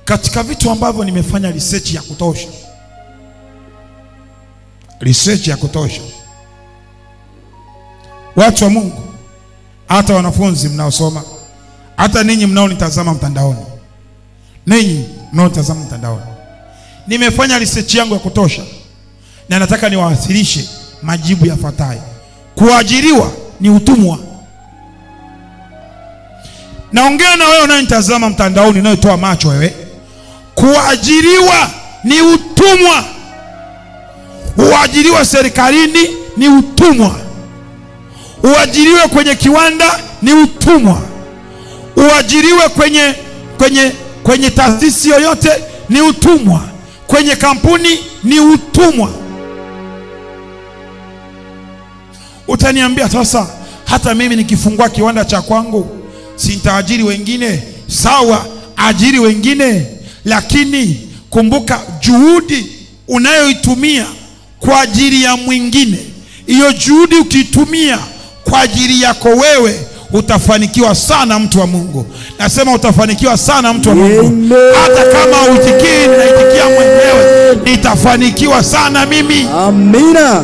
Katika vitu ambavyo nimefanya research ya kutosha, watu wa Mungu, hata wanafunzi mnaosoma, hata ninyi mnaonitazama mtandaoni, nimefanya research yangu ya kutosha, na nataka niwasilishe majibu yafuatayo. Kuajiriwa ni utumwa. Naongea na wewe unanitazama mtandaoni, unayotoa macho wewe. Kuajiriwa ni utumwa. Uajiriwa serikalini ni utumwa. Uajiriwe kwenye kiwanda ni utumwa. Uajiriwe kwenye taasisi yoyote ni utumwa. Kwenye kampuni ni utumwa. Utaniambia sasa, hata mimi nikifungua kiwanda cha kwangu sitaajiri wengine? Sawa, ajiri wengine, lakini kumbuka juhudi unayoitumia kwa ajili ya mwingine, hiyo juhudi ukitumia kwa ajili yako wewe, utafanikiwa sana, mtu wa Mungu. Nasema utafanikiwa sana, mtu wa Mungu. Hata kama uitikii, naitikia mwenyewe, nitafanikiwa sana mimi. Amina.